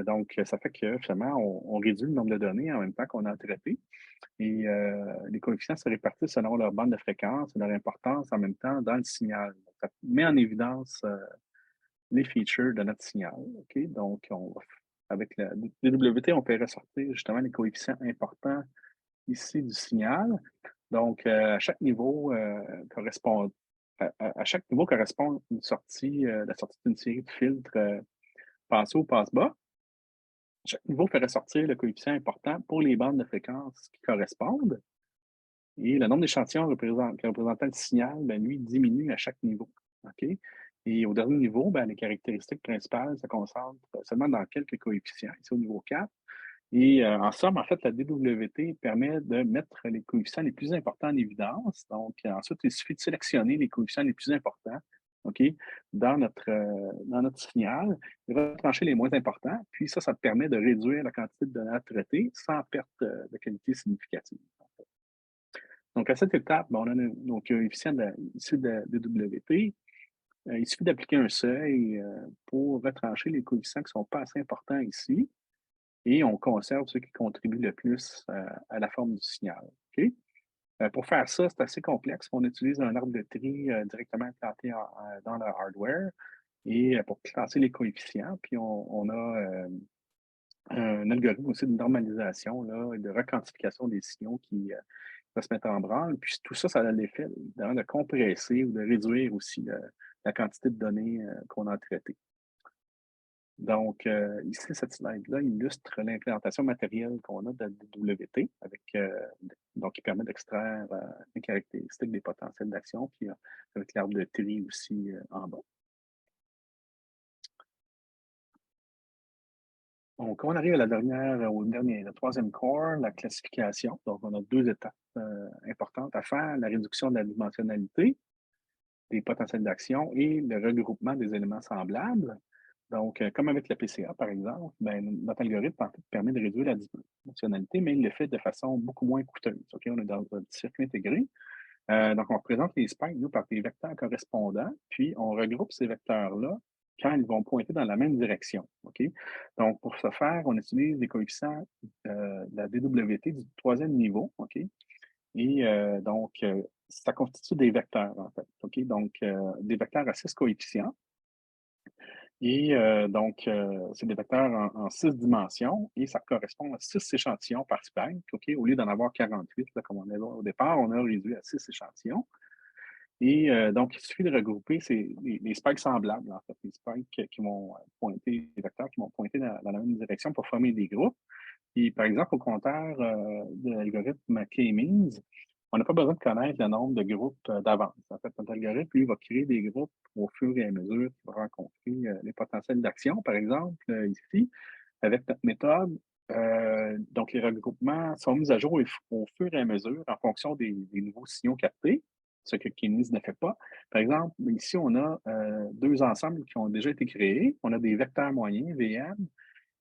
Donc, ça fait que finalement, on réduit le nombre de données en même temps qu'on a traité. Et les coefficients se répartissent selon leur bande de fréquence et leur importance en même temps dans le signal. Donc, ça met en évidence les features de notre signal. OK? Donc, avec la DWT, on peut ressortir justement les coefficients importants ici du signal. Donc, à chaque niveau à chaque niveau correspond la sortie d'une série de filtres passe haut ou passe bas. Chaque niveau fait ressortir le coefficient important pour les bandes de fréquence qui correspondent. Et le nombre d'échantillons représentant le signal, ben, lui, diminue à chaque niveau. OK? Et au dernier niveau, ben, les caractéristiques principales se concentrent seulement dans quelques coefficients, ici au niveau 4. Et en somme, en fait, la DWT permet de mettre les coefficients les plus importants en évidence. Donc, ensuite, il suffit de sélectionner les coefficients les plus importants, OK, dans notre signal, et retrancher les moins importants. Puis ça permet de réduire la quantité de données à traiter sans perte de qualité significative. Donc, à cette étape, ben, on a nos coefficients issus de la DWT. Il suffit d'appliquer un seuil pour retrancher les coefficients qui ne sont pas assez importants ici. et on conserve ceux qui contribuent le plus à la forme du signal. OK? Pour faire ça, c'est assez complexe. On utilise un arbre de tri directement implanté dans le hardware et pour classer les coefficients. Puis on a un algorithme aussi de normalisation là, et de requantification des signaux qui va se mettre en branle. Puis tout ça, ça a l'effet évidemment, de compresser ou de réduire aussi la quantité de données qu'on a traitées. Donc, ici, cette slide-là illustre l'implémentation matérielle qu'on a de la DWT donc, qui permet d'extraire les caractéristiques des potentiels d'action, puis avec l'arbre de tri aussi en bas. Donc, on arrive à le troisième core, la classification. Donc, on a deux étapes importantes à faire, la réduction de la dimensionnalité des potentiels d'action et le regroupement des éléments semblables. Donc, comme avec le PCA, par exemple, ben, notre algorithme en fait, permet de réduire la dimensionnalité, mais il le fait de façon beaucoup moins coûteuse. OK? On est dans un petit circuit intégré. Donc, on représente les spikes, nous, par des vecteurs correspondants, puis on regroupe ces vecteurs-là quand ils vont pointer dans la même direction. OK? Donc, pour ce faire, on utilise des coefficients de la DWT du troisième niveau. OK? Et ça constitue des vecteurs, en fait. OK? Donc, des vecteurs à 6 coefficients. Et c'est des vecteurs en 6 dimensions et ça correspond à 6 échantillons par spike. OK? Au lieu d'en avoir 48, là, comme on avait au départ, on a réduit à 6 échantillons. Et donc, il suffit de regrouper les spikes semblables, en fait, les spikes qui vont pointer, les vecteurs qui vont pointer dans la même direction pour former des groupes. Et par exemple, au contraire de l'algorithme K-means, on n'a pas besoin de connaître le nombre de groupes d'avance. En fait, notre algorithme, lui, va créer des groupes au fur et à mesure qu'il va rencontrer les potentiels d'action. Par exemple, ici, avec notre méthode, donc les regroupements sont mis à jour au fur et à mesure en fonction des nouveaux signaux captés, ce que K-means ne fait pas. Par exemple, ici, on a deux ensembles qui ont déjà été créés. On a des vecteurs moyens, VM,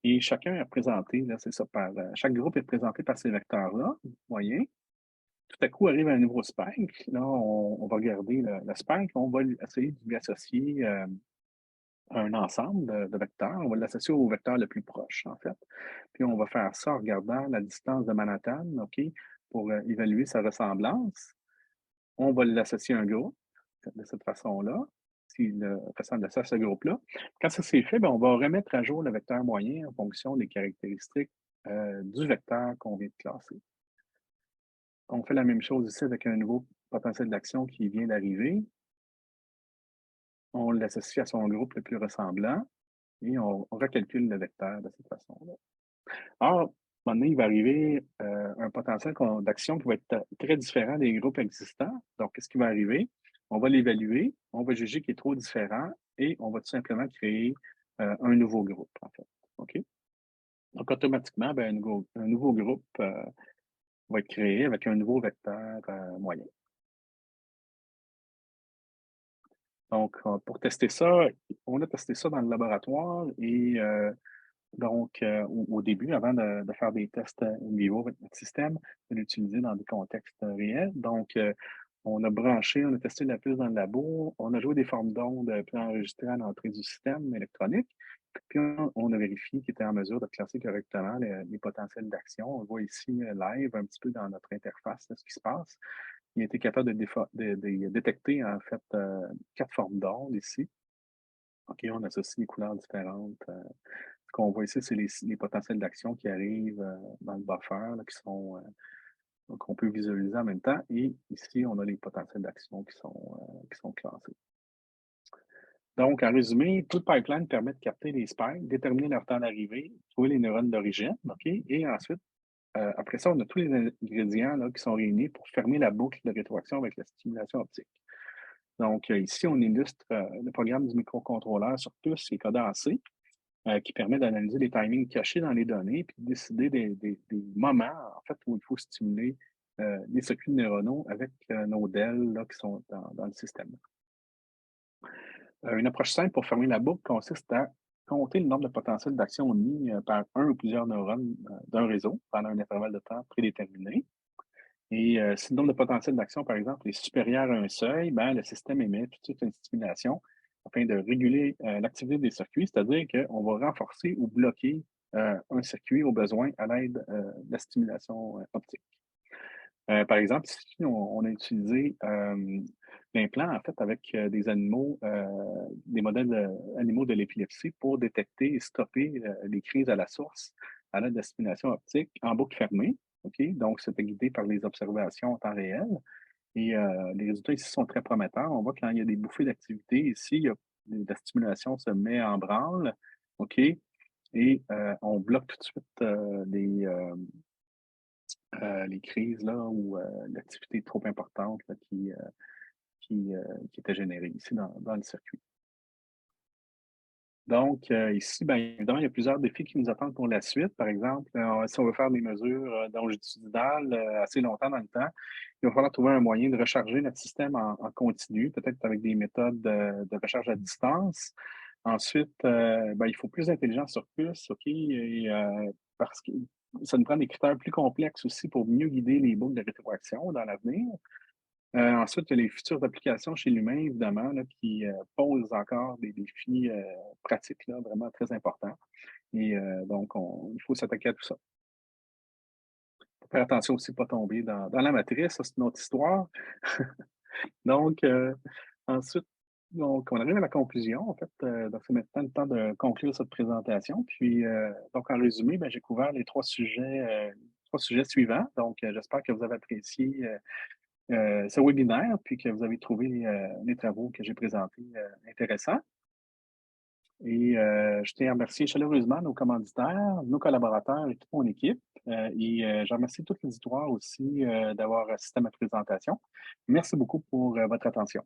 et chacun est représenté, là, c'est ça, chaque groupe est représenté par ces vecteurs-là, moyens. Tout à coup arrive un nouveau spike. Là, on va regarder le spike, on va essayer de lui associer un ensemble de vecteurs. On va l'associer au vecteur le plus proche, en fait. Puis on va faire ça en regardant la distance de Manhattan, OK, pour évaluer sa ressemblance. On va l'associer à un groupe de cette façon-là, s'il ressemble à ça, ce groupe-là. Quand ça c'est fait, ben, on va remettre à jour le vecteur moyen en fonction des caractéristiques du vecteur qu'on vient de classer. On fait la même chose ici avec un nouveau potentiel d'action qui vient d'arriver. On l'associe à son groupe le plus ressemblant et on recalcule le vecteur de cette façon-là. Or, à un moment donné, il va arriver un potentiel d'action qui va être très différent des groupes existants. Donc, qu'est-ce qui va arriver? On va l'évaluer, on va juger qu'il est trop différent et on va tout simplement créer un nouveau groupe, en fait. OK? Donc, automatiquement, ben, un nouveau groupe va être créé avec un nouveau vecteur moyen. Donc, pour tester ça, on a testé ça dans le laboratoire et au début, avant de faire des tests in vivo avec notre système, de l'utiliser dans des contextes réels. Donc, on a branché, on a testé la puce dans le labo, on a joué des formes d'ondes préenregistrées à l'entrée du système électronique, puis on a vérifié qu'il était en mesure de classer correctement les potentiels d'action. On le voit ici live, un petit peu dans notre interface, là, ce qui se passe. Il a été capable de détecter, en fait, 4 formes d'ondes ici. OK, on associe des couleurs différentes. Ce qu'on voit ici, c'est les potentiels d'action qui arrivent dans le buffer, là, qu'on peut visualiser en même temps. Et ici, on a les potentiels d'action qui sont classés. Donc, en résumé, tout le pipeline permet de capter les spikes, déterminer leur temps d'arrivée, trouver les neurones d'origine, OK? Et ensuite, après ça, on a tous les ingrédients là, qui sont réunis pour fermer la boucle de rétroaction avec la stimulation optique. Donc, ici, on illustre le programme du microcontrôleur sur puce qui est codé en C, qui permet d'analyser les timings cachés dans les données, puis de décider des moments, en fait, où il faut stimuler les circuits neuronaux avec nos DEL là, qui sont dans le système. Une approche simple pour fermer la boucle consiste à compter le nombre de potentiels d'action mis par un ou plusieurs neurones d'un réseau pendant un intervalle de temps prédéterminé. Et si le nombre de potentiels d'action, par exemple, est supérieur à un seuil, ben, le système émet tout de suite une stimulation afin de réguler l'activité des circuits, c'est-à-dire qu'on va renforcer ou bloquer un circuit au besoin à l'aide, de la stimulation, optique. Par exemple, si on a utilisé, l'implant, en fait, avec, des animaux, des modèles, animaux de l'épilepsie pour détecter et stopper, les crises à la source à l'aide de stimulation optique en boucle fermée, OK? Donc c'était guidé par les observations en temps réel et les résultats ici sont très prometteurs. On voit que quand il y a des bouffées d'activité ici, il y a la stimulation se met en branle, OK? Et on bloque tout de suite, les crises là où, l'activité est trop importante là qui, heu, qui était générée ici dans le circuit. Donc, ici, bien évidemment, il y a plusieurs défis qui nous attendent pour la suite. Par exemple, si on veut faire des mesures, longitudinales, assez longtemps dans le temps, il va falloir trouver un moyen de recharger notre système en continu, peut-être avec des méthodes de recharge à distance. Ensuite, ben, il faut plus d'intelligence sur puce, OK? Et parce que ça nous prend des critères plus complexes aussi pour mieux guider les boucles de rétroaction dans l'avenir. Ensuite, il y a les futures applications chez l'humain, évidemment, là, qui, posent encore des défis, pratiques, là, vraiment très importants et donc il faut s'attaquer à tout ça. Faut faire attention aussi de pas tomber dans la matrice, ça, c'est une autre histoire. Donc ensuite, donc on arrive à la conclusion, en fait, donc c'est maintenant le temps de conclure cette présentation. Puis, donc en résumé, ben, j'ai couvert les 3 sujets, 3 sujets suivants. Donc, j'espère que vous avez apprécié, ce webinaire, puis que vous avez trouvé, les travaux que j'ai présentés, intéressants. Et je tiens à remercier chaleureusement nos commanditaires, nos collaborateurs et toute mon équipe. Et je remercie tout l'auditoire aussi, d'avoir assisté à ma présentation. Merci beaucoup pour, votre attention.